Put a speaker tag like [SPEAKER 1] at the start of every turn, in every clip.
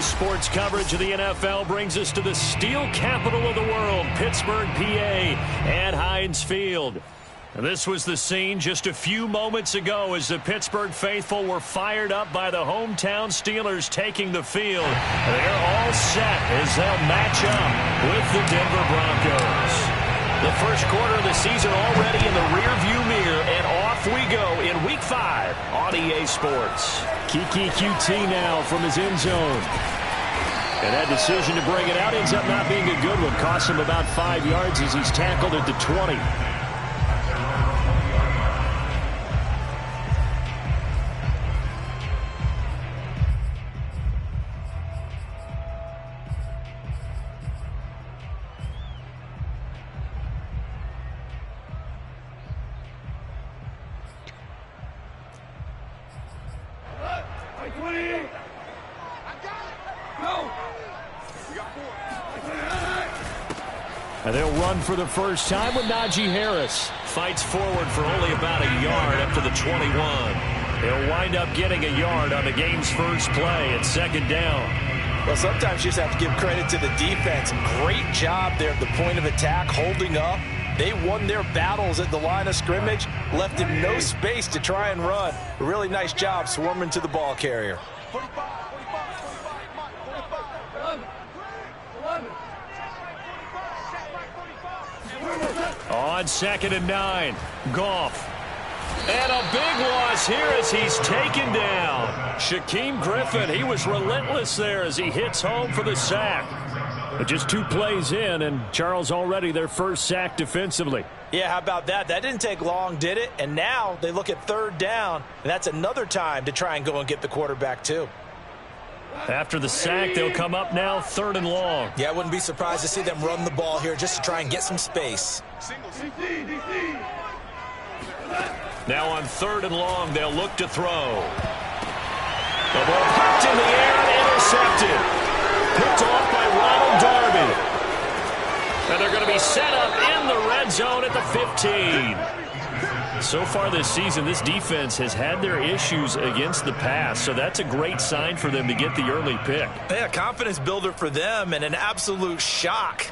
[SPEAKER 1] sports coverage of the NFL brings us to the steel capital of the world, Pittsburgh, PA, at Heinz Field. This was the scene just a few moments ago as the Pittsburgh faithful were fired up by the hometown Steelers taking the field. They're all set as they'll match up with the Denver Broncos. The first quarter of the season already in the rearview mirror, and off we go in Week 5 on EA Sports. Kiki QT now from his end zone. And that decision to bring it out ends up not being a good one. Costs him about 5 yards as he's tackled at the 20. And they'll run for the first time with Najee Harris. Fights forward for only about a yard up to the 21. He'll wind up getting a yard on the game's first play at second down.
[SPEAKER 2] Well, sometimes you just have to give credit to the defense. Great job there at the point of attack, holding up. They won their battles at the line of scrimmage, left him no space to try and run. A really nice job swarming to the ball carrier.
[SPEAKER 1] On 2nd and 9, Goff. And a big loss here as he's taken down. Shaquem Griffin, he was relentless there as he hits home for the sack. But just 2 plays in, and Charles already their first sack defensively.
[SPEAKER 2] Yeah, how about that? That didn't take long, did it? And now they look at 3rd down, and that's another time to try and go and get the quarterback too.
[SPEAKER 1] After the sack, they'll come up now 3rd and long.
[SPEAKER 2] Yeah, I wouldn't be surprised to see them run the ball here just to try and get some space.
[SPEAKER 1] Now on 3rd and long, they'll look to throw. The ball popped in the air and intercepted. Picked off by Ronald Darby. And they're going to be set up in the red zone at the 15. So far this season, this defense has had their issues against the pass, so that's a great sign for them to get the early pick.
[SPEAKER 2] Yeah, confidence builder for them and an absolute shock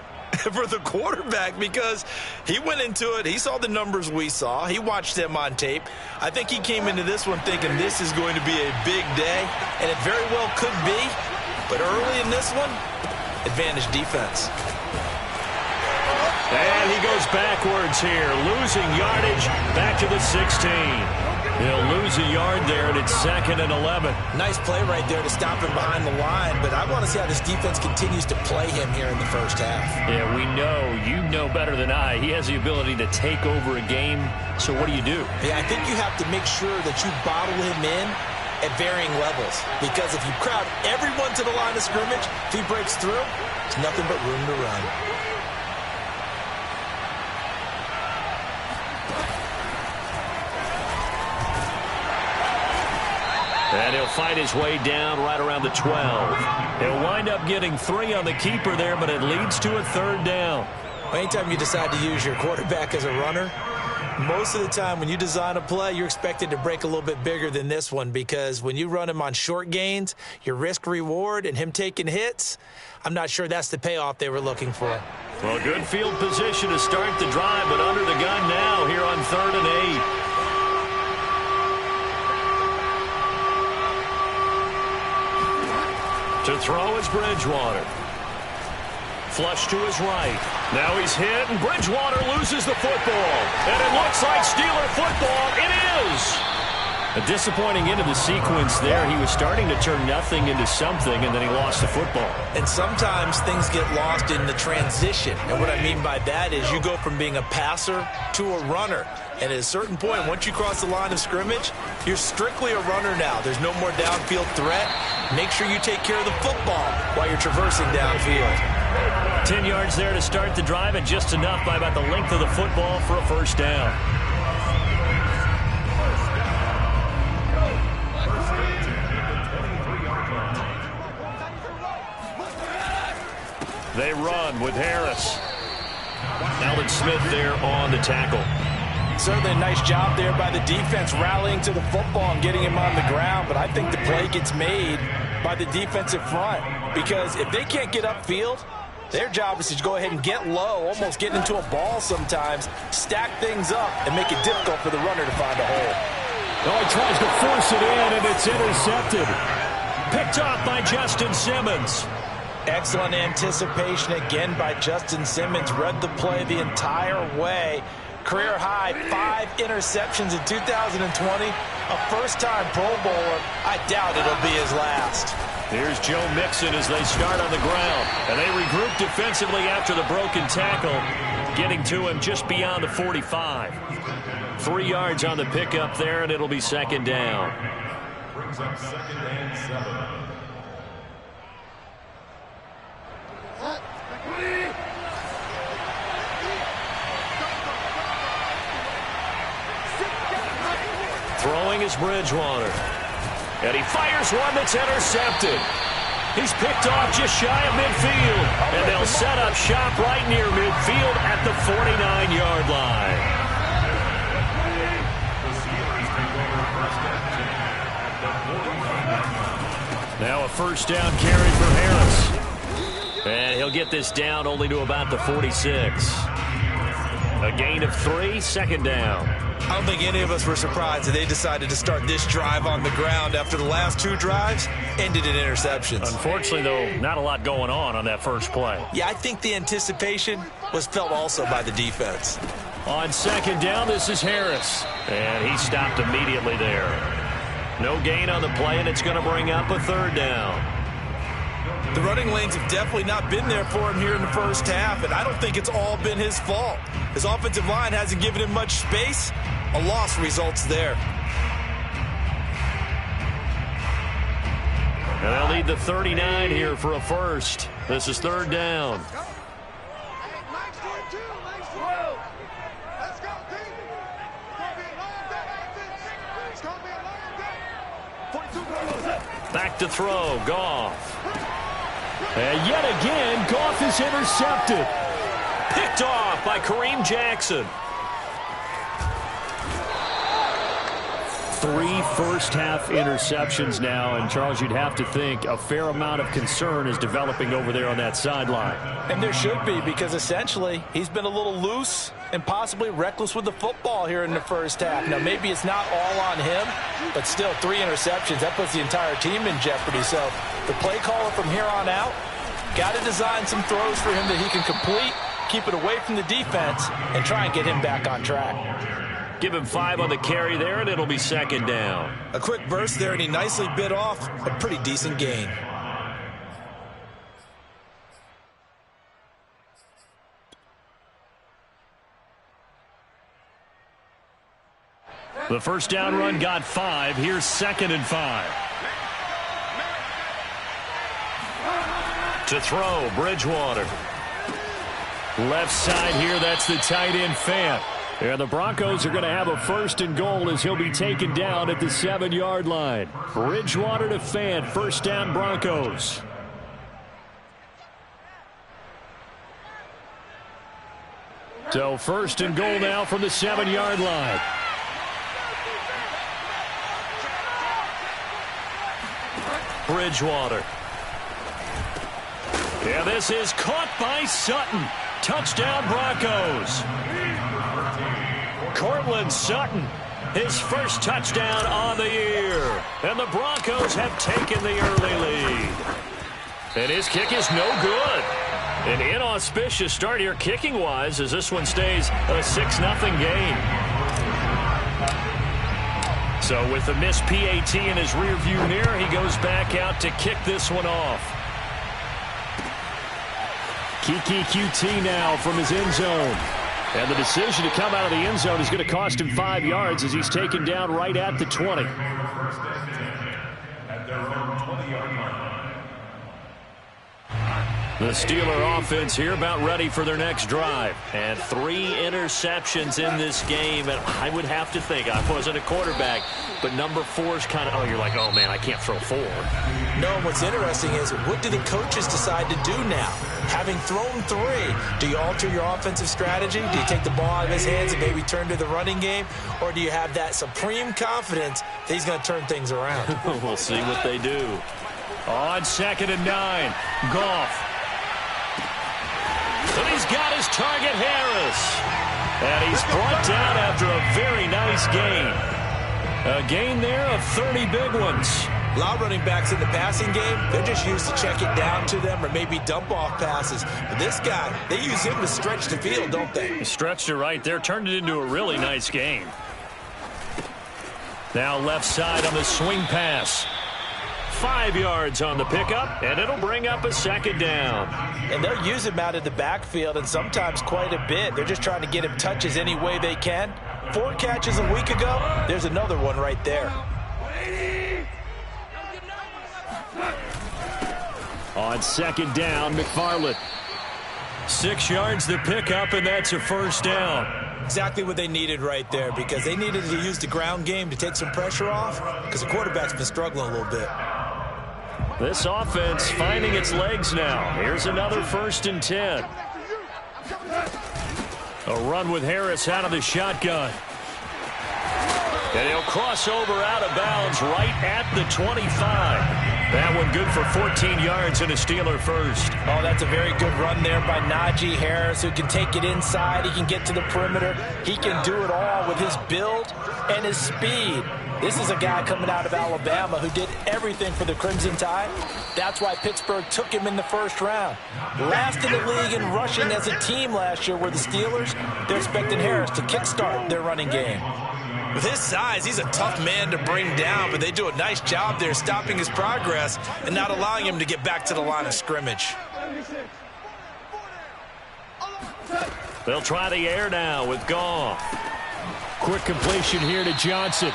[SPEAKER 2] for the quarterback because he went into it. He saw the numbers we saw. He watched them on tape. I think he came into this one thinking this is going to be a big day, and it very well could be. But early in this one, advantage defense.
[SPEAKER 1] And he goes backwards here, losing yardage back to the 16. He'll lose a yard there, and it's 2nd and 11.
[SPEAKER 2] Nice play right there to stop him behind the line, but I want to see how this defense continues to play him here in the first half.
[SPEAKER 1] Yeah, we know, you know better than I, he has the ability to take over a game, so what do you do?
[SPEAKER 2] Yeah, I think you have to make sure that you bottle him in at varying levels, because if you crowd everyone to the line of scrimmage, if he breaks through, there's nothing but room to run.
[SPEAKER 1] And he'll fight his way down right around the 12. He'll wind up getting 3 on the keeper there, but it leads to a 3rd down.
[SPEAKER 2] Anytime you decide to use your quarterback as a runner, most of the time when you design a play, you're expected to break a little bit bigger than this one because when you run him on short gains, your risk-reward and him taking hits, I'm not sure that's the payoff they were looking for.
[SPEAKER 1] Well, good field position to start the drive, but under the gun now here on 3rd and 8. To throw is Bridgewater. Flush to his right. Now he's hit, and Bridgewater loses the football. And it looks like Steeler football. It is! A disappointing end of the sequence there. He was starting to turn nothing into something, and then he lost the football.
[SPEAKER 2] And sometimes things get lost in the transition. And what I mean by that is you go from being a passer to a runner. And at a certain point, once you cross the line of scrimmage, you're strictly a runner now. There's no more downfield threat. Make sure you take care of the football while you're traversing downfield.
[SPEAKER 1] 10 yards there to start the drive, and just enough by about the length of the football for a first down. They run with Harris. Allen Smith there on the tackle.
[SPEAKER 2] Certainly a nice job there by the defense rallying to the football and getting him on the ground, but I think the play gets made by the defensive front, because if they can't get upfield, their job is to go ahead and get low, almost get into a ball sometimes, stack things up, and make it difficult for the runner to find a hole.
[SPEAKER 1] Oh, he tries to force it in, and it's intercepted. Picked off by Justin Simmons.
[SPEAKER 2] Excellent anticipation again by Justin Simmons. Read the play the entire way. Career high, 5 interceptions in 2020. A first-time Pro Bowler. I doubt it'll be his last.
[SPEAKER 1] Here's Joe Mixon as they start on the ground. And they regroup defensively after the broken tackle, getting to him just beyond the 45. 3 yards on the pickup there, and it'll be second down.
[SPEAKER 3] Brings up second and 7.
[SPEAKER 1] Throwing is Bridgewater. And he fires one that's intercepted. He's picked off just shy of midfield. And they'll set up shop right near midfield at the 49-yard line. Now a first down carry for Harris. And he'll get this down only to about the 46. A gain of 3, second down.
[SPEAKER 2] I don't think any of us were surprised that they decided to start this drive on the ground after the last 2 drives ended in interceptions.
[SPEAKER 1] Unfortunately, though, not a lot going on that first play.
[SPEAKER 2] Yeah, I think the anticipation was felt also by the defense.
[SPEAKER 1] On second down, this is Harris. And he stopped immediately there. No gain on the play, and it's going to bring up a third down.
[SPEAKER 2] The running lanes have definitely not been there for him here in the first half, and I don't think it's all been his fault. His offensive line hasn't given him much space. A loss results there.
[SPEAKER 1] And they'll need the 39 here for a first. This is third down. Back to throw, Goff. And yet again, Goff is intercepted. Picked off by Kareem Jackson. 3 first-half interceptions now, and Charles, you'd have to think a fair amount of concern is developing over there on that sideline.
[SPEAKER 2] And there should be, because essentially he's been a little loose and possibly reckless with the football here in the first half. Now, maybe it's not all on him, but still 3 interceptions. That puts the entire team in jeopardy. So the play caller from here on out got to design some throws for him that he can complete, keep it away from the defense, and try and get him back on track.
[SPEAKER 1] Give him 5 on the carry there, and it'll be second down.
[SPEAKER 2] A quick burst there, and he nicely bit off a pretty decent gain.
[SPEAKER 1] The first down run got 5. Here's second and 5. To throw, Bridgewater. Left side here, that's the tight end Fant. And the Broncos are going to have a first and goal as he'll be taken down at the 7-yard line. Bridgewater to Fant, first down Broncos. So first and goal now from the 7-yard line. Bridgewater. Yeah, this is caught by Sutton. Touchdown Broncos. Cortland Sutton, his first touchdown on the year. And the Broncos have taken the early lead. And his kick is no good. An inauspicious start here kicking-wise as this one stays a 6-0 game. So with the missed PAT in his rearview mirror, he goes back out to kick this one off. Kiki QT now from his end zone. And the decision to come out of the end zone is going to cost him 5 yards as he's taken down right at the 20.
[SPEAKER 3] At their own 20-yard line.
[SPEAKER 1] The Steeler offense here about ready for their next drive. And 3 interceptions in this game. And I would have to think, I wasn't a quarterback, but number 4 is kind of, oh, you're like, oh, man, I can't throw 4.
[SPEAKER 2] No, what's interesting is what do the coaches decide to do now? Having thrown 3, do you alter your offensive strategy? Do you take the ball out of his hands and maybe turn to the running game? Or do you have that supreme confidence that he's going to turn things around?
[SPEAKER 1] We'll see what they do. On 2nd and 9, Goff. And he's got his target, Harris. And he's brought down after a very nice gain. A gain there of 30 big ones.
[SPEAKER 2] A lot of running backs in the passing game, they're just used to check it down to them or maybe dump off passes. But this guy, they use him to stretch the field, don't they?
[SPEAKER 1] He stretched it right there, turned it into a really nice gain. Now left side on the swing pass. 5 yards on the pickup, and it'll bring up a 2nd down.
[SPEAKER 2] And they'll use him out of the backfield, and sometimes quite a bit. They're just trying to get him touches any way they can. 4 catches a week ago, there's another one right there.
[SPEAKER 1] On 2nd down, McFarland. 6 yards the pickup, and that's a 1st down.
[SPEAKER 2] Exactly what they needed right there, because they needed to use the ground game to take some pressure off, because the quarterback's been struggling a little bit.
[SPEAKER 1] This offense finding its legs now. Here's another 1st and 10. A run with Harris out of the shotgun. And he'll cross over out of bounds right at the 25. That one good for 14 yards and a Steeler first.
[SPEAKER 2] Oh, that's a very good run there by Najee Harris, who can take it inside. He can get to the perimeter. He can do it all with his build and his speed. This is a guy coming out of Alabama who did everything for the Crimson Tide. That's why Pittsburgh took him in the 1st round. Last in the league in rushing as a team last year were the Steelers. They're expecting Harris to kickstart their running game. With his size, he's a tough man to bring down, but they do a nice job there stopping his progress and not allowing him to get back to the line of scrimmage.
[SPEAKER 1] They'll try the air now with Goff. Quick completion here to Johnson.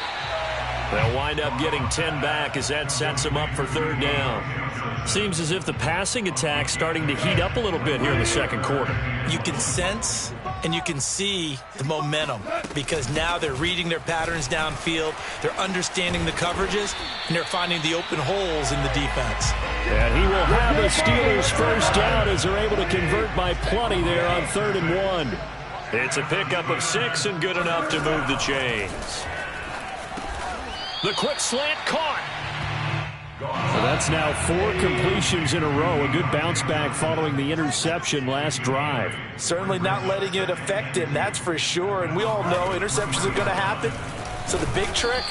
[SPEAKER 1] They'll wind up getting 10 back as that sets them up for 3rd down. Seems as if the passing attack's starting to heat up a little bit here in the 2nd quarter.
[SPEAKER 2] You can sense and you can see the momentum, because now they're reading their patterns downfield, they're understanding the coverages, and they're finding the open holes in the defense.
[SPEAKER 1] And he will have the Steelers 1st down as they're able to convert by plenty there on 3rd and 1. It's a pickup of 6 and good enough to move the chains. The quick slant caught. So that's now 4 completions in a row. A good bounce back following the interception last drive.
[SPEAKER 2] Certainly not letting it affect him, that's for sure. And we all know interceptions are going to happen. So the big trick,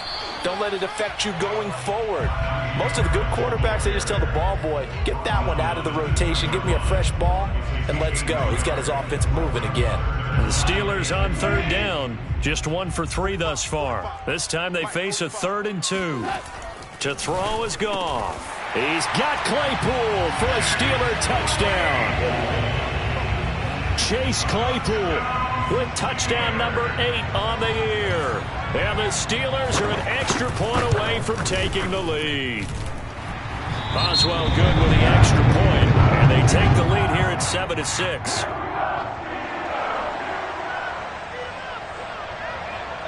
[SPEAKER 2] don't let it affect you going forward. Most of the good quarterbacks, they just tell the ball boy, get that one out of the rotation, give me a fresh ball, and let's go. He's got his offense moving again.
[SPEAKER 1] The Steelers on 3rd down. Just 1 for 3 thus far. This time they face a 3rd and 2. To throw is Goff. He's got Claypool for a Steeler touchdown. Chase Claypool with touchdown number 8 on the year. And the Steelers are an extra point away from taking the lead. Boswell good with the extra point, and they take the lead here at 7-6.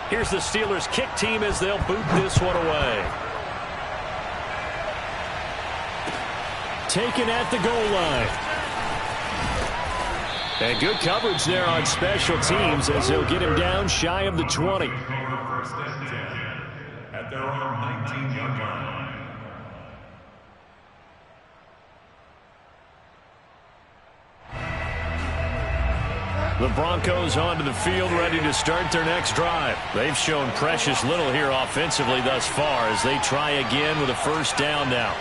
[SPEAKER 1] Here's the Steelers kick team as they'll boot this one away. Taken at the goal line. And good coverage there on special teams as they'll get him down shy of the 20.
[SPEAKER 3] 1st and 10 at their own 19-yard line.
[SPEAKER 1] The Broncos onto the field ready to start their next drive. They've shown precious little here offensively thus far as they try again with a 1st down now.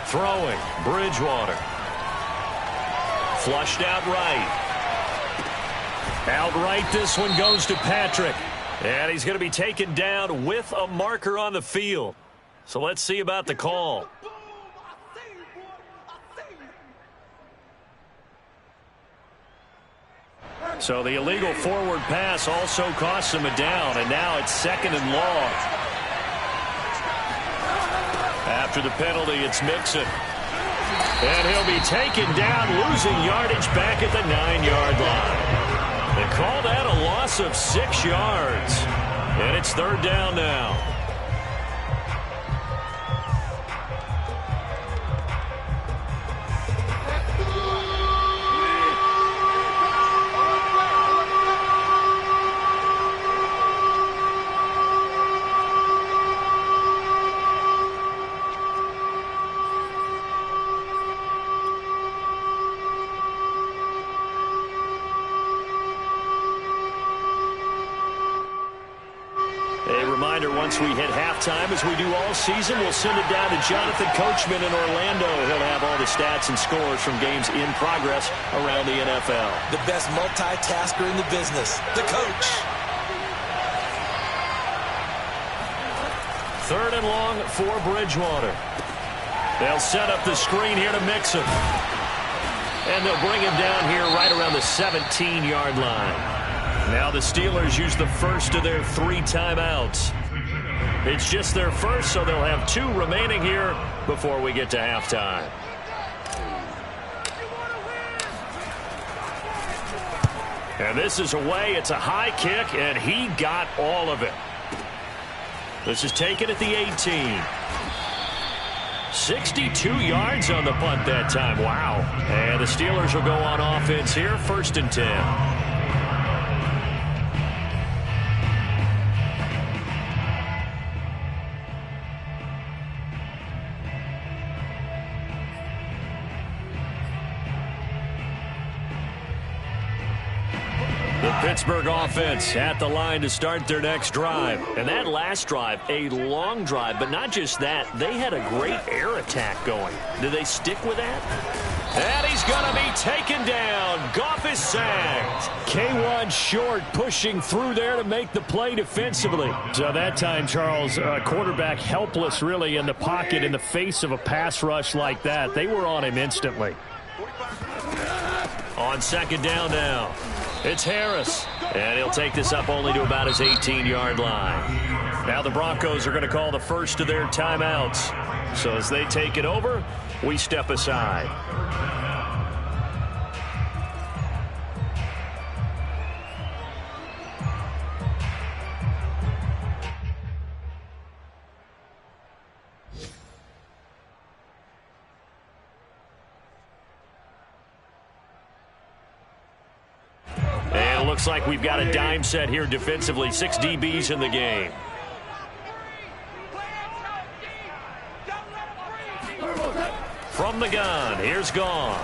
[SPEAKER 1] Throwing, Bridgewater. Flushed out right. Outright, this one goes to Patrick. And he's going to be taken down with a marker on the field. So let's see about the call. So the illegal forward pass also costs him a down, and now it's 2nd and long. After the penalty, it's Mixon. And he'll be taken down, losing yardage back at the 9-yard line. They call that a loss of 6 yards. And it's 3rd down now. reminder, once we hit halftime, as we do all season, we'll send it down to Jonathan Coachman in Orlando. He'll have all the stats and scores from games in progress around the NFL.
[SPEAKER 2] The best multitasker in the business, the coach.
[SPEAKER 1] 3rd and long for Bridgewater. They'll set up the screen here to Mixon. And they'll bring him down here right around the 17-yard line. Now the Steelers use the first of their 3 timeouts. It's just their first, so they'll have 2 remaining here before we get to halftime. And this is away. It's a high kick, and he got all of it. This is taken at the 18. 62 yards on the punt that time. Wow. And the Steelers will go on offense here, 1st and 10. The Pittsburgh offense at the line to start their next drive. And that last drive, a long drive, but not just that. They had a great air attack going. Do they stick with that? And he's going to be taken down. Goff is sacked. K1 Short pushing through there to make the play defensively.
[SPEAKER 4] So that time, Charles, quarterback helpless really in the pocket in the face of a pass rush like that. They were on him instantly.
[SPEAKER 1] On 2nd down now. It's Harris, and he'll take this up only to about his 18-yard line. Now the Broncos are going to call the first of their timeouts. So as they take it over, we step aside. Looks like we've got a dime set here defensively. 6 DBs in the game. From the gun, here's Goff.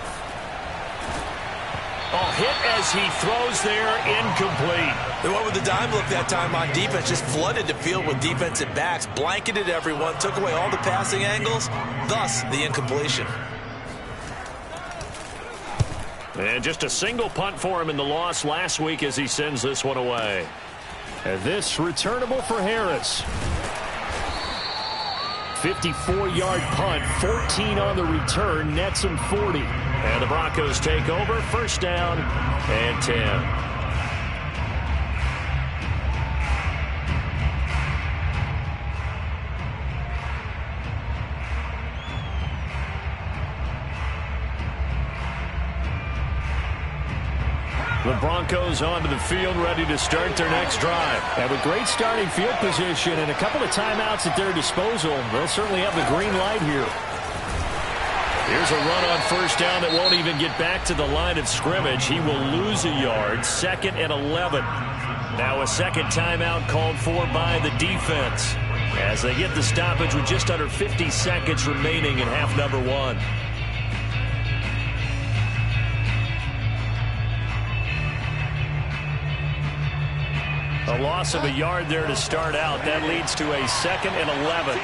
[SPEAKER 1] Oh, hit as he throws there, incomplete.
[SPEAKER 2] They went with the dime look that time on defense, just flooded the field with defensive backs, blanketed everyone, took away all the passing angles, thus the incompletion.
[SPEAKER 1] And just a single punt for him in the loss last week as he sends this one away.
[SPEAKER 4] And this returnable for Harris. 54-yard punt, 14 on the return, nets him 40.
[SPEAKER 1] And the Broncos take over, 1st down and 10. The Broncos onto the field, ready to start their next drive.
[SPEAKER 4] And with great starting field position and a couple of timeouts at their disposal, they'll certainly have the green light here.
[SPEAKER 1] Here's a run on 1st down that won't even get back to the line of scrimmage. He will lose a yard, 2nd and 11. Now a 2nd timeout called for by the defense as they get the stoppage with just under 50 seconds remaining in half number 1. A loss of a yard there to start out. That leads to a 2nd and 11.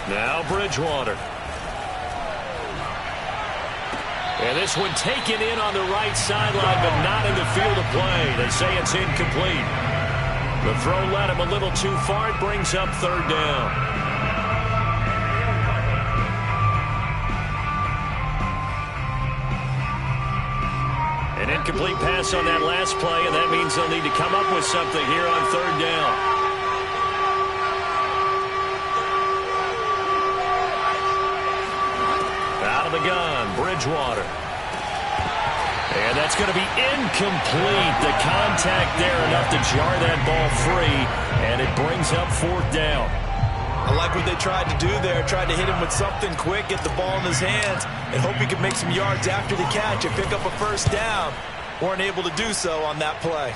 [SPEAKER 1] Now Bridgewater. And this one taken in on the right sideline, but not in the field of play. They say it's incomplete. The throw led him a little too far. It brings up 3rd down. An incomplete pass on that last play, and that means they'll need to come up with something here on 3rd down. Out of the gun, Bridgewater. And that's going to be incomplete. The contact there enough to jar that ball free, and it brings up 4th down.
[SPEAKER 2] I like what they tried to do there. Tried to hit him with something quick, get the ball in his hands, and hope he could make some yards after the catch and pick up a 1st down. Weren't able to do so on that play.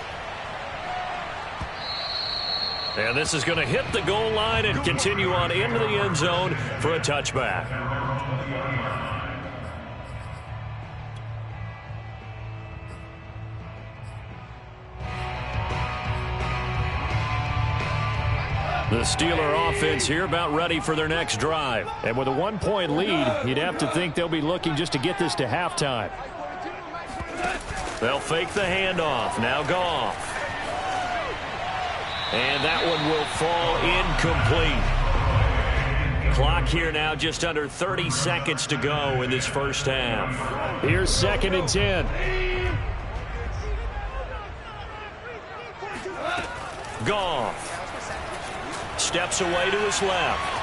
[SPEAKER 1] And this is going to hit the goal line and continue on into the end zone for a touchback. The Steeler offense here about ready for their next drive. And with a 1-point lead, you'd have to think they'll be looking just to get this to halftime. They'll fake the handoff. Now Goff. And that one will fall incomplete. Clock here now just under 30 seconds to go in this first half.
[SPEAKER 4] Here's 2nd and 10.
[SPEAKER 1] Goff steps away to his left.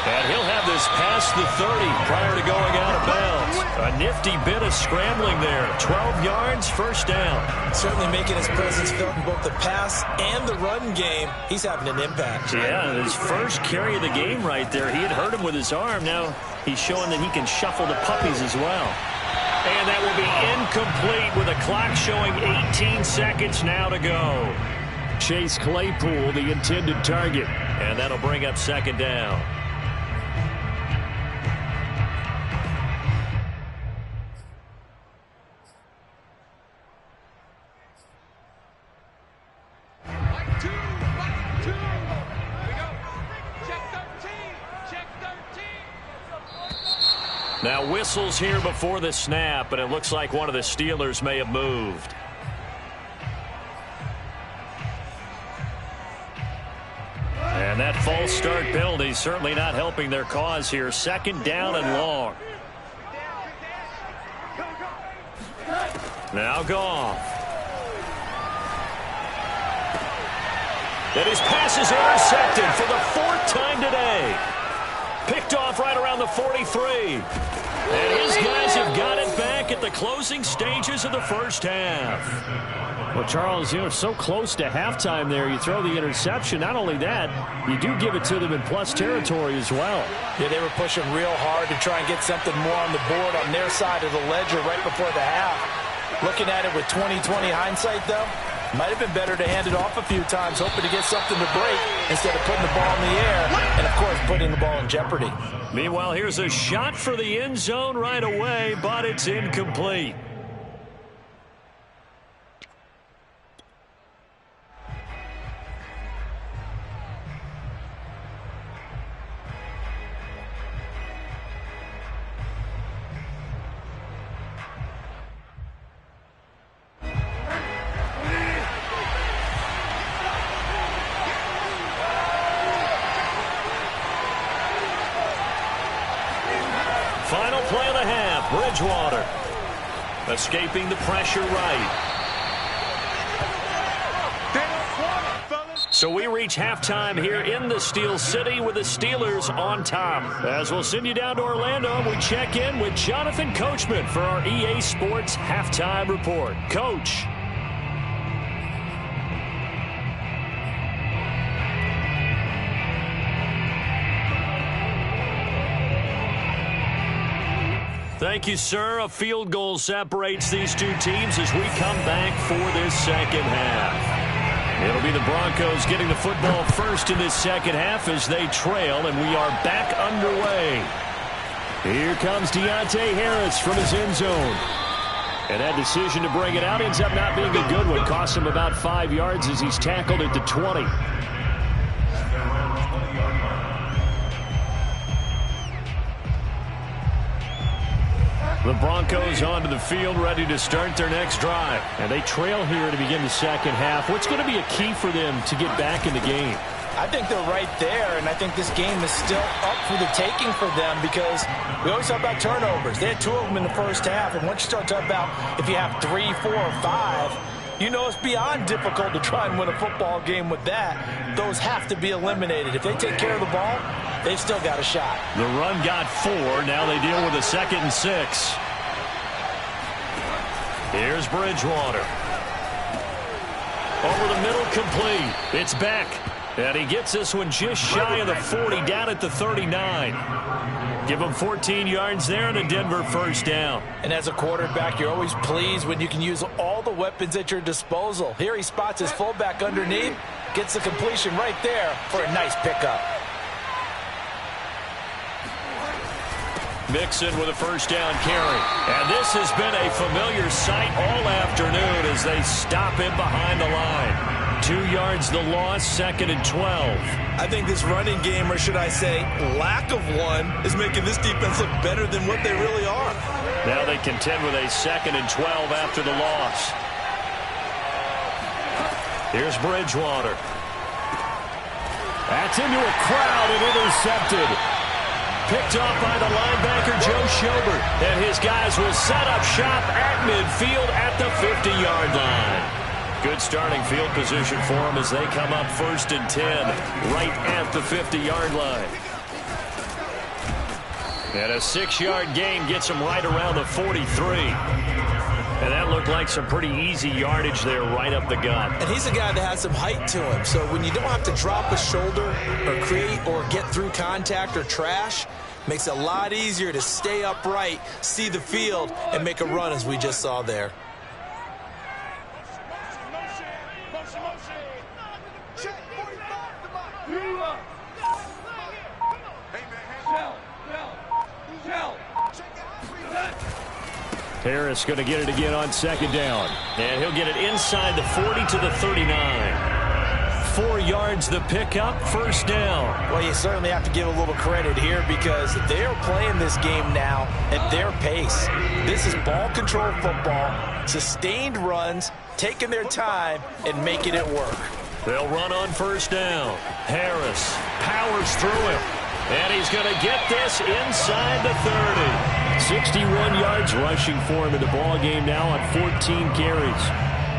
[SPEAKER 1] And he'll have this past the 30 prior to going out of bounds. A nifty bit of scrambling there. 12 yards, first down.
[SPEAKER 2] Certainly making his presence felt in both the pass and the run game. He's having an impact.
[SPEAKER 1] Yeah, his first carry of the game right there. He had hurt him with his arm. Now he's showing that he can shuffle the puppies as well. And that will be incomplete with a clock showing 18 seconds now to go.
[SPEAKER 4] Chase Claypool, the intended target.
[SPEAKER 1] And that'll bring up 2nd down. Now whistles here before the snap, and it looks like one of the Steelers may have moved. And that false start penalty certainly not helping their cause here. 2nd down and long. Now Goff. And his pass is intercepted for the 4th time today. Picked off right around the 43. And his guys have got it back at the closing stages of the first half.
[SPEAKER 4] Well, Charles, you know, so close to halftime there. You throw the interception. Not only that, you do give it to them in plus territory as well.
[SPEAKER 2] Yeah, they were pushing real hard to try and get something more on the board on their side of the ledger right before the half. Looking at it with 20/20 hindsight, though, might have been better to hand it off a few times, hoping to get something to break instead of putting the ball in the air and, of course, putting the ball in jeopardy.
[SPEAKER 1] Meanwhile, here's a shot for the end zone right away, but it's incomplete. Final play of the half, Bridgewater. Escaping the pressure right. So we reach halftime here in the Steel City with the Steelers on top. As we'll send you down to Orlando, we check in with Jonathan Coachman for our EA Sports Halftime Report. Coach. Thank you, sir. A field goal separates these two teams as we come back for this second half. It'll be the Broncos getting the football first in this second half as they trail, and we are back underway. Here comes Deontay Harris from his end zone. And that decision to bring it out ends up not being a good one. Cost him about 5 yards as he's tackled at the 20. The Broncos onto the field, ready to start their next drive. And they trail here to begin the second half. What's going to be a key for them to get back in the game?
[SPEAKER 2] I think they're right there, and I think this game is still up for the taking for them because we always talk about turnovers. They had 2 of them in the first half, and once you start talking about if you have 3, 4, or 5, you know it's beyond difficult to try and win a football game with that. Those have to be eliminated. If they take care of the ball, they've still got a shot.
[SPEAKER 1] The run got 4. Now they deal with a 2nd and 6. Here's Bridgewater. Over the middle, complete. It's back. And he gets this one just shy of the 40, down at the 39. Give him 14 yards there and a Denver first down.
[SPEAKER 2] And as a quarterback, you're always pleased when you can use all the weapons at your disposal. Here he spots his fullback underneath, gets the completion right there for a nice pickup.
[SPEAKER 1] Mixon with a first down carry. And this has been a familiar sight all afternoon as they stop him behind the line. 2 yards the loss, 2nd and 12.
[SPEAKER 2] I think this running game, or should I say lack of one, is making this defense look better than what they really are.
[SPEAKER 1] Now they contend with a 2nd and 12 after the loss. Here's Bridgewater. That's into a crowd and intercepted. Picked off by the linebacker, Joe Schobert. And his guys will set up shop at midfield at the 50-yard line. Good starting field position for them as they come up 1st and 10 right at the 50-yard line. And a 6-yard gain gets them right around the 43. And that looked like some pretty easy yardage there right up the gut.
[SPEAKER 2] And he's a guy that has some height to him. So when you don't have to drop a shoulder or create or get through contact or trash, makes it a lot easier to stay upright, see the field, and make a run as we just saw there.
[SPEAKER 1] Harris going to get it again on 2nd down. And he'll get it inside the 40 to the 39. 4 yards the pickup, 1st down.
[SPEAKER 2] Well, you certainly have to give a little credit here because they're playing this game now at their pace. This is ball control football, sustained runs, taking their time, and making it work.
[SPEAKER 1] They'll run on 1st down. Harris powers through him. And he's going to get this inside the 30. 61 yards rushing for him in the ball game now on 14 carries.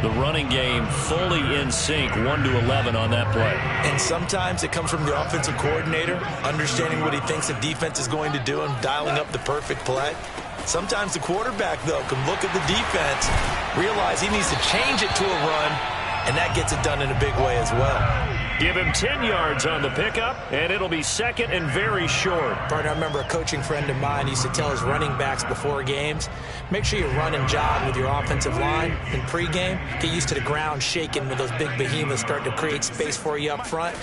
[SPEAKER 1] The running game fully in sync, 1-11 on that play.
[SPEAKER 2] And sometimes it comes from the offensive coordinator, understanding what he thinks the defense is going to do and dialing up the perfect play. Sometimes the quarterback, though, can look at the defense, realize he needs to change it to a run, and that gets it done in a big way as well.
[SPEAKER 1] Give him 10 yards on the pickup, and it'll be 2nd and very short.
[SPEAKER 2] Partner, I remember a coaching friend of mine used to tell his running backs before games, make sure you run and jog with your offensive line in pregame. Get used to the ground shaking when those big behemoths start to create space for you up front.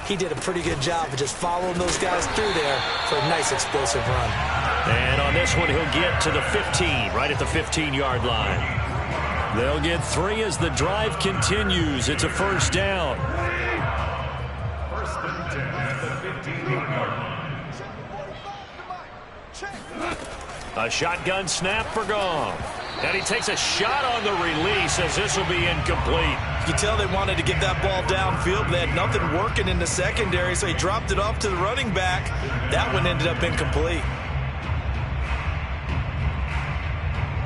[SPEAKER 2] He did a pretty good job of just following those guys through there for a nice explosive run.
[SPEAKER 1] And on this one, he'll get to the 15, right at the 15-yard line. They'll get 3 as the drive continues. It's a 1st down. A shotgun snap for Goff. And he takes a shot on the release as this will be incomplete.
[SPEAKER 2] You can tell they wanted to get that ball downfield. They had nothing working in the secondary, so he dropped it off to the running back. That one ended up incomplete.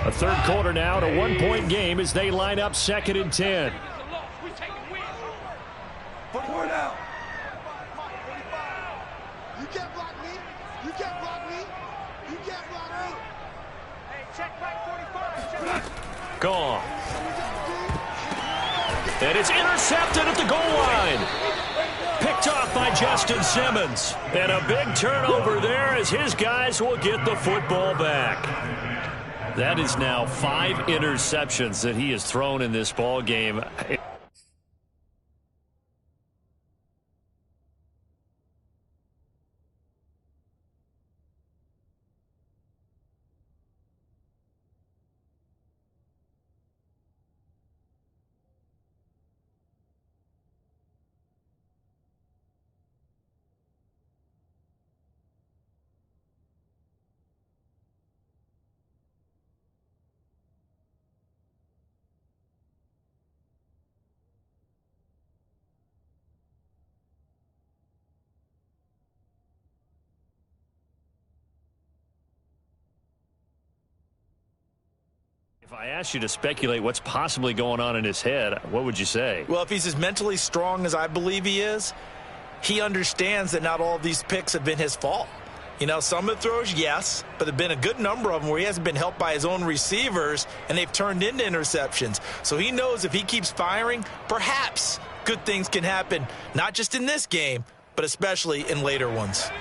[SPEAKER 1] A 3rd quarter now, to 1-point game as they line up 2nd and 10.
[SPEAKER 5] You can't block me. You can't block me. You can't block me. Hey, check back 45.
[SPEAKER 1] Gone. And it's intercepted at the goal line. Picked off by Justin Simmons. And a big turnover there as his guys will get the football back. That is now 5 interceptions that he has thrown in this ball game. If I asked you to speculate what's possibly going on in his head, what would you say?
[SPEAKER 2] Well, if he's as mentally strong as I believe he is, he understands that not all of these picks have been his fault. You know, some of the throws, yes, but there have been a good number of them where he hasn't been helped by his own receivers, and they've turned into interceptions. So he knows if he keeps firing, perhaps good things can happen, not just in this game, but especially in later ones.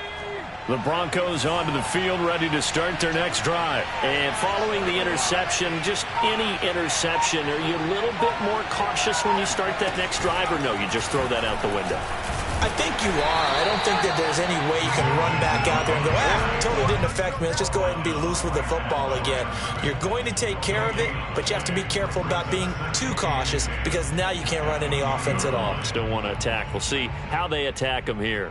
[SPEAKER 1] The Broncos onto the field, ready to start their next drive.
[SPEAKER 4] And following the interception, just any interception, are you a little bit more cautious when you start that next drive, or no, you just throw that out the window?
[SPEAKER 2] I think you are. I don't think that there's any way you can run back out there and go, totally didn't affect me. Let's just go ahead and be loose with the football again. You're going to take care of it, but you have to be careful about being too cautious because now you can't run any offense at all.
[SPEAKER 4] Still want to attack. We'll see how they attack them here.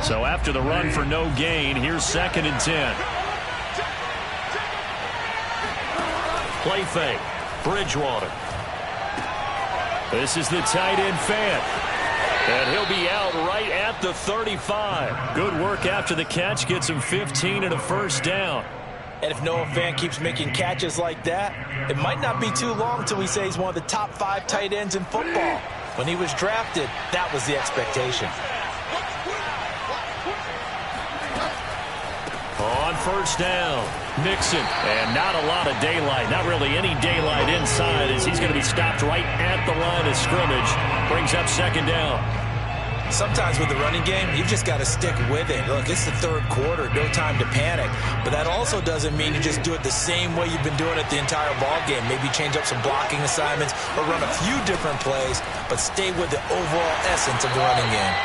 [SPEAKER 1] So after the run for no gain, here's 2nd and 10. Play fake. Bridgewater. This is the tight end Fant. And he'll be out right at the 35. Good work after the catch. Gets him 15 and a first down.
[SPEAKER 2] And if Noah Fant keeps making catches like that, it might not be too long till we say he's one of the top 5 tight ends in football. When he was drafted, that was the expectation.
[SPEAKER 1] On first down, Nixon, and not a lot of daylight, not really any daylight inside as he's going to be stopped right at the line of scrimmage. Brings up 2nd down.
[SPEAKER 2] Sometimes with the running game, you've just got to stick with it. Look, it's the 3rd quarter, no time to panic. But that also doesn't mean you just do it the same way you've been doing it the entire ball game. Maybe change up some blocking assignments or run a few different plays, but stay with the overall essence of the running game.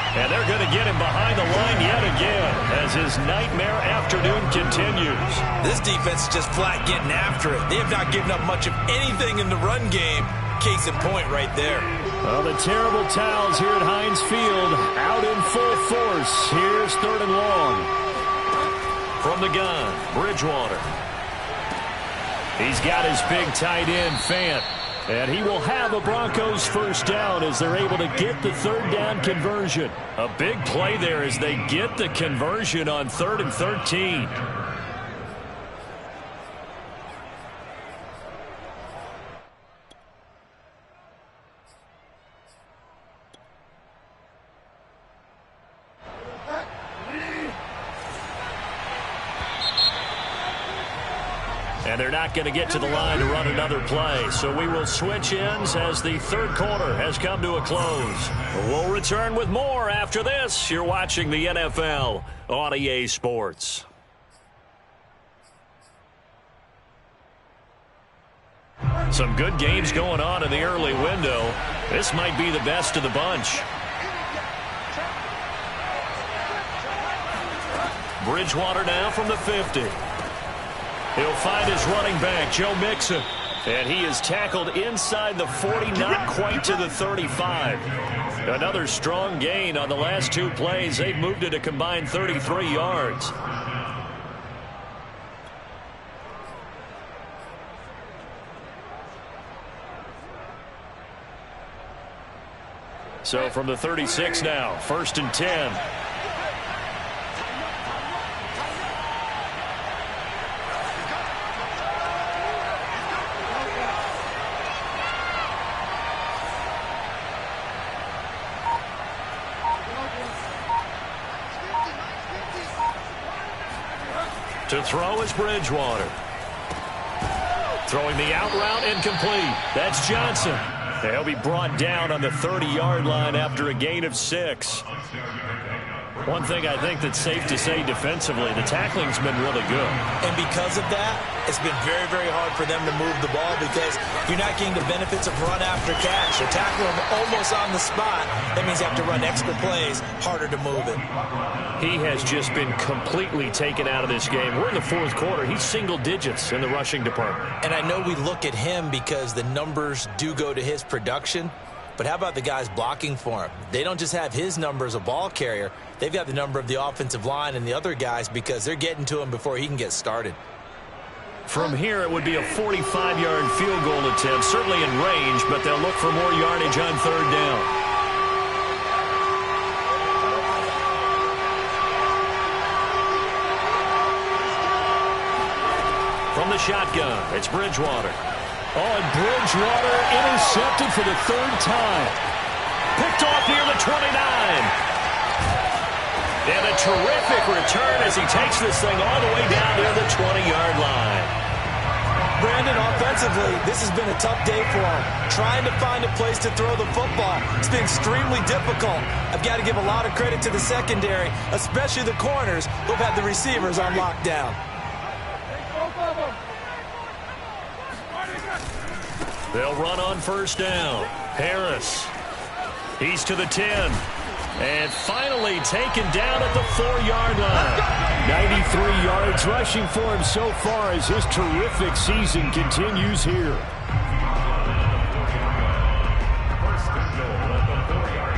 [SPEAKER 1] And they're going to get him behind the line yet again as his nightmare afternoon continues.
[SPEAKER 2] This defense is just flat getting after it. They have not given up much of anything in the run game. Case in point right there.
[SPEAKER 1] Well, the terrible towels here at Heinz Field out in full force. Here's 3rd and long. From the gun, Bridgewater. He's got his big tight end, Fant. And he will have a Broncos first down as they're able to get the 3rd down conversion. A big play there as they get the conversion on 3rd and 13. And they're not going to get to the line to run another play. So we will switch ends as the 3rd quarter has come to a close. We'll return with more after this. You're watching the NFL on EA Sports. Some good games going on in the early window. This might be the best of the bunch. Bridgewater now from the 50. He'll find his running back, Joe Mixon. And he is tackled inside the 40, not quite to the 35. Another strong gain on the last 2 plays. They've moved it a combined 33 yards. So from the 36 now, 1st and 10. To throw is Bridgewater. Throwing the out route incomplete. That's Johnson. He'll be brought down on the 30-yard line after a gain of 6. One thing I think that's safe to say defensively, the tackling's been really good.
[SPEAKER 2] And because of that, it's been very, very hard for them to move the ball because you're not getting the benefits of run after catch. You're tackling them almost on the spot. That means you have to run extra plays, harder to move it.
[SPEAKER 1] He has just been completely taken out of this game. We're in the 4th quarter. He's single digits in the rushing department.
[SPEAKER 2] And I know we look at him because the numbers do go to his production. But how about the guys blocking for him? They don't just have his number as a ball carrier. They've got the number of the offensive line and the other guys because they're getting to him before he can get started.
[SPEAKER 1] From here, it would be a 45-yard field goal attempt, certainly in range, but they'll look for more yardage on 3rd down. From the shotgun, it's Bridgewater. Oh, and Bridgewater intercepted for the 3rd time. Picked off near the 29. And a terrific return as he takes this thing all the way down near the 20-yard line.
[SPEAKER 2] Brandon, offensively, this has been a tough day for him. Trying to find a place to throw the football. It's been extremely difficult. I've got to give a lot of credit to the secondary, especially the corners who've had the receivers on lockdown.
[SPEAKER 1] They'll run on first down. Harris. He's to the 10. And finally taken down at the 4-yard line.
[SPEAKER 4] 93 yards rushing for him so far as his terrific season continues here.
[SPEAKER 3] First and goal at the 4-yard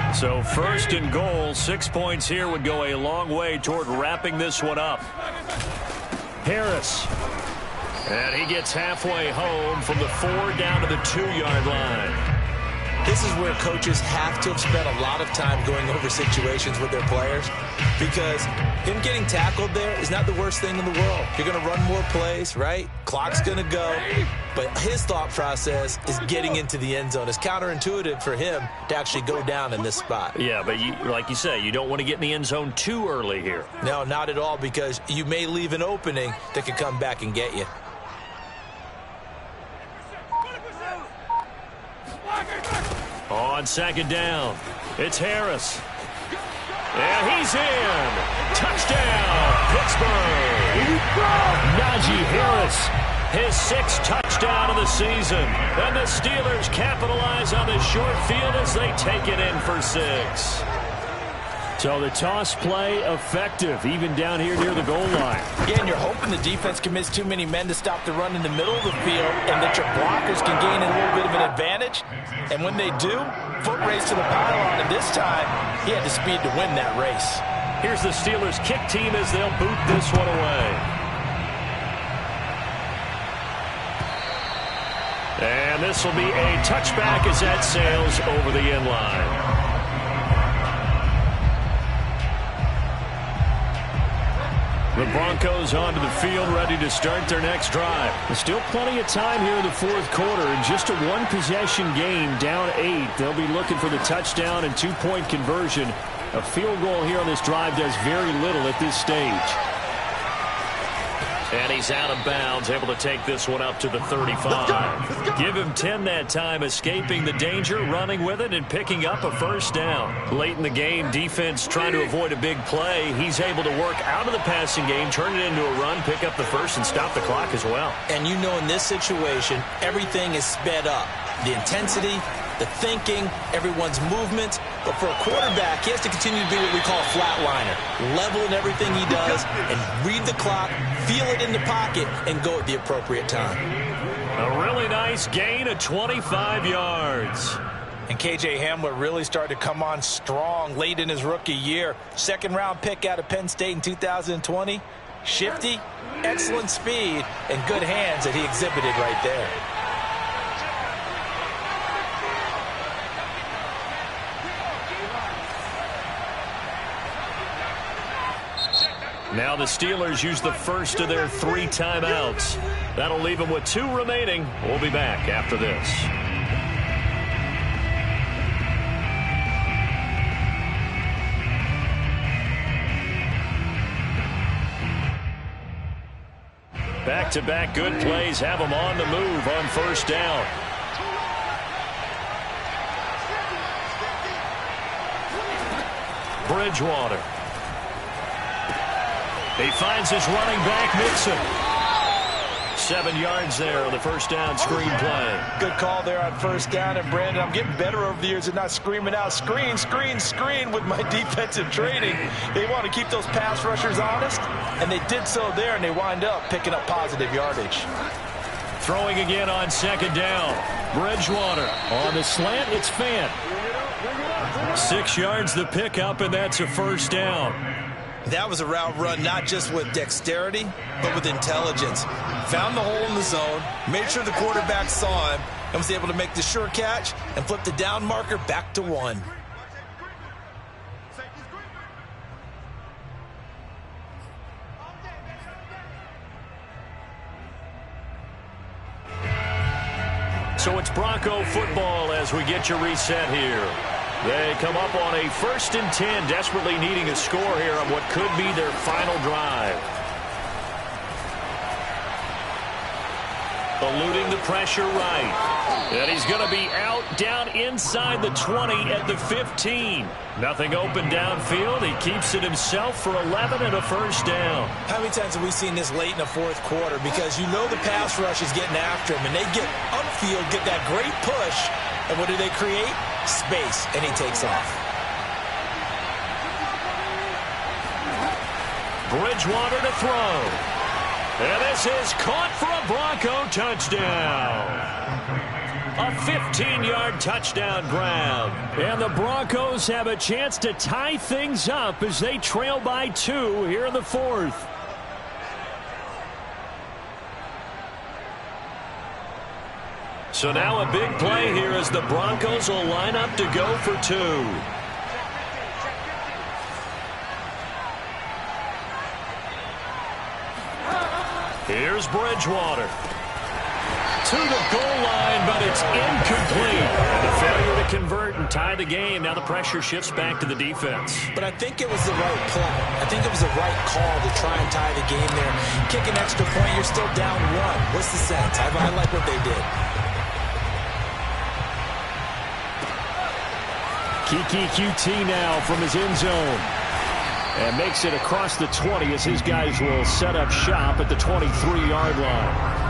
[SPEAKER 3] line.
[SPEAKER 1] So first and goal, 6 points here would go a long way toward wrapping this one up. Harris. And he gets halfway home from the 4 down to the 2-yard line.
[SPEAKER 2] This is where coaches have to have spent a lot of time going over situations with their players, because him getting tackled there is not the worst thing in the world. You're going to run more plays, right? Clock's going to go. But his thought process is getting into the end zone. It's counterintuitive for him to actually go down in this spot.
[SPEAKER 1] Yeah, but like you say, you don't want to get in the end zone too early here.
[SPEAKER 2] No, not at all, because you may leave an opening that could come back and get you.
[SPEAKER 1] On second down, it's Harris. And he's in. Touchdown, Pittsburgh.
[SPEAKER 4] Najee Harris.
[SPEAKER 1] His 6th touchdown of the season. And the Steelers capitalize on the short field as they take it in for 6.
[SPEAKER 4] So the toss play effective, even down here near the goal line.
[SPEAKER 2] Yeah, and you're hoping the defense commits too many men to stop the run in the middle of the field and that your blockers can gain a little bit of an advantage. And when they do, foot race to the pylon, and this time he had the speed to win that race.
[SPEAKER 1] Here's the Steelers kick team as they'll boot this one away. And this will be a touchback as that sails over the end line. The Broncos onto the field, ready to start their next drive.
[SPEAKER 4] There's still plenty of time here in the 4th quarter, and just a one-possession game, down 8. They'll be looking for the touchdown and 2-point conversion. A field goal here on this drive does very little at this stage.
[SPEAKER 1] And he's out of bounds, able to take this one up to the 35. Give him 10 that time, escaping the danger, running with it, and picking up a first down. Late in the game, defense trying to avoid a big play. He's able to work out of the passing game, turn it into a run, pick up the first, and stop the clock as well.
[SPEAKER 2] And you know in this situation, everything is sped up. The intensity, the thinking, everyone's movement. But for a quarterback, he has to continue to be what we call a flatliner. Level in everything he does and read the clock, feel it in the pocket, and go at the appropriate time.
[SPEAKER 1] A really nice gain of 25 yards.
[SPEAKER 2] And K.J. Hamler really started to come on strong late in his rookie year. 2nd-round pick out of Penn State in 2020. Shifty, excellent speed, and good hands that he exhibited right there.
[SPEAKER 1] Now the Steelers use the first of their 3 timeouts. That'll leave them with 2 remaining. We'll be back after this. Back-to-back good plays have them on the move on first down. Bridgewater. He finds his running back, Mixon. 7 yards there on the first down screen play.
[SPEAKER 2] Good call there on first down. And, Brandon, I'm getting better over the years at not screaming out, screen, screen, screen with my defensive training. They want to keep those pass rushers honest, and they did so there, and they wind up picking up positive yardage.
[SPEAKER 1] Throwing again on second down. Bridgewater on the slant. It's Fant. 6 yards the pickup, and that's a first down.
[SPEAKER 2] That was a route run not just with dexterity, but with intelligence. Found the hole in the zone, made sure the quarterback saw him, and was able to make the sure catch and flip the down marker back to 1.
[SPEAKER 1] So it's Bronco football as we get you reset here. They come up on a 1st and 10, desperately needing a score here on what could be their final drive. Eluding the pressure right. And he's going to be out down inside the 20 at the 15. Nothing open downfield. He keeps it himself for 11 and a first down.
[SPEAKER 2] How many times have we seen this late in the fourth quarter? Because you know the pass rush is getting after him, and they get upfield, get that great push, and what do they create? Space, and he takes off.
[SPEAKER 1] Bridgewater to throw. And this is caught for a Bronco touchdown. A 15-yard touchdown grab. And the Broncos have a chance to tie things up as they trail by 2 here in the 4th. So now a big play here as the Broncos will line up to go for 2. Here's Bridgewater. To the goal line, but it's incomplete. And a failure to convert and tie the game. Now the pressure shifts back to the defense.
[SPEAKER 2] But I think it was the right play. I think it was the right call to try and tie the game there. Kick an extra point, you're still down 1. What's the sense? I like what they did.
[SPEAKER 1] Kiki QT now from his end zone. And makes it across the 20 as his guys will set up shop at the 23-yard line.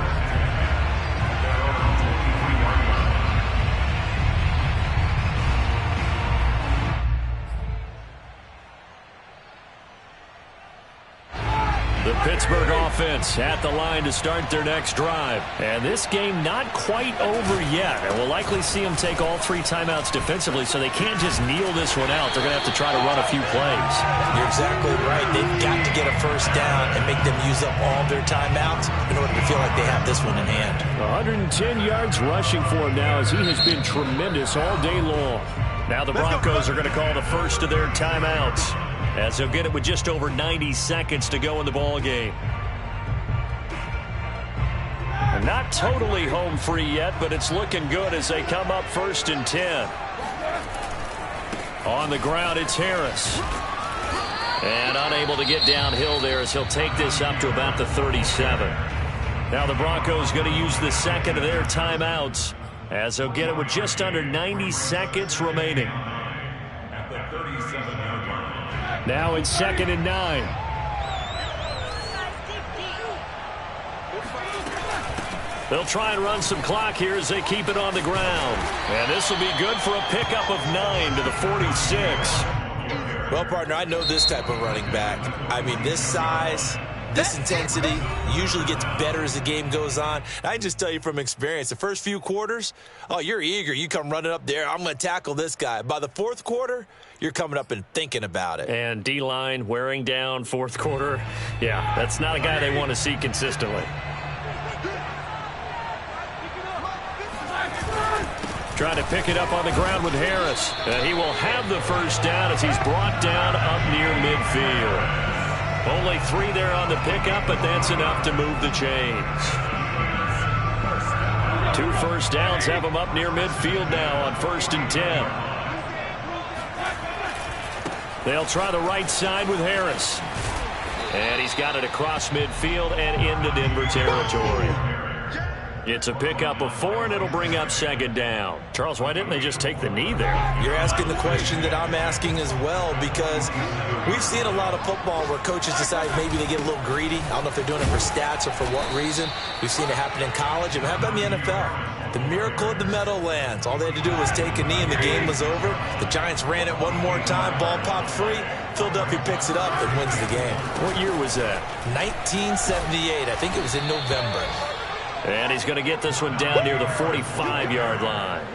[SPEAKER 1] The Pittsburgh offense at the line to start their next drive. And this game not quite over yet. And we'll likely see them take all 3 timeouts defensively, so they can't just kneel this one out. They're going to have to try to run a few plays.
[SPEAKER 2] You're exactly right. They've got to get a first down and make them use up all their timeouts in order to feel like they have this one in hand. 110
[SPEAKER 1] yards rushing for him now as he has been tremendous all day long. Now the Broncos are going to call the first of their timeouts, as they'll get it with just over 90 seconds to go in the ball game. And not totally home free yet, but it's looking good as they come up 1st and 10. On the ground, it's Harris. And unable to get downhill there as he'll take this up to about the 37. Now the Broncos going to use the second of their timeouts, as they'll get it with just under 90 seconds remaining.
[SPEAKER 3] At the 37-yard line.
[SPEAKER 1] Now it's 2nd and 9. They'll try and run some clock here as they keep it on the ground. And this will be good for a pickup of 9 to the 46.
[SPEAKER 2] Well, partner, I know this type of running back. I mean, this size, this intensity usually gets better as the game goes on. I can just tell you from experience, the first few quarters, oh, you're eager. You come running up there, I'm going to tackle this guy. By the 4th quarter, you're coming up and thinking about it.
[SPEAKER 1] And D-line wearing down 4th quarter. Yeah, that's not a guy they want to see consistently. Trying to pick it up on the ground with Harris. And he will have the first down as he's brought down up near midfield. Only 3 there on the pickup, but that's enough to move the chains. 2 first downs have him up near midfield now on 1st and 10. They'll try the right side with Harris. And he's got it across midfield and into Denver territory. It's a pickup of 4, and it'll bring up 2nd down. Charles, why didn't they just take the knee there?
[SPEAKER 2] You're asking the question that I'm asking as well, because we've seen a lot of football where coaches decide maybe they get a little greedy. I don't know if they're doing it for stats or for what reason. We've seen it happen in college. And how about in the NFL? The miracle of the Meadowlands. All they had to do was take a knee, and the game was over. The Giants ran it one more time. Ball popped free. Philadelphia picks it up and wins the game.
[SPEAKER 1] What year was that?
[SPEAKER 2] 1978. I think it was in November.
[SPEAKER 1] And he's going to get this one down near the 45-yard line.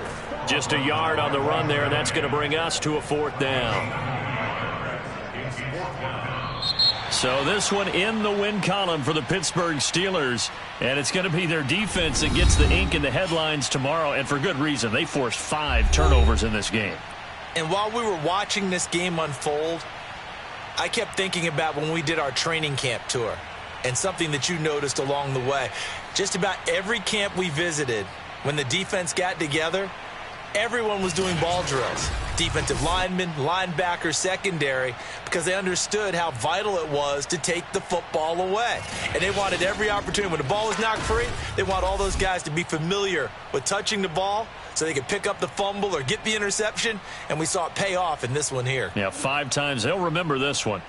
[SPEAKER 1] Just a yard on the run there, and that's going to bring us to a 4th down. So this one in the win column for the Pittsburgh Steelers. And it's going to be their defense that gets the ink in the headlines tomorrow, and for good reason. They forced 5 turnovers in this game.
[SPEAKER 2] And while we were watching this game unfold, I kept thinking about when we did our training camp tour. And something that you noticed along the way. Just about every camp we visited, when the defense got together, everyone was doing ball drills. Defensive linemen, linebackers, secondary, because they understood how vital it was to take the football away. And they wanted every opportunity. When the ball was knocked free, they want all those guys to be familiar with touching the ball so they could pick up the fumble or get the interception. And we saw it pay off in this one here.
[SPEAKER 1] Yeah, 5 times. They'll remember this one.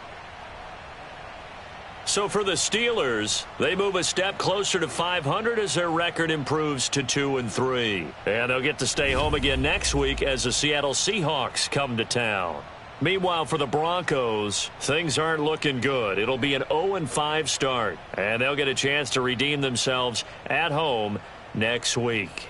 [SPEAKER 1] So for the Steelers, they move a step closer to 500 as their record improves to 2-3. And they'll get to stay home again next week as the Seattle Seahawks come to town. Meanwhile, for the Broncos, things aren't looking good. It'll be an 0-5 start, and they'll get a chance to redeem themselves at home next week.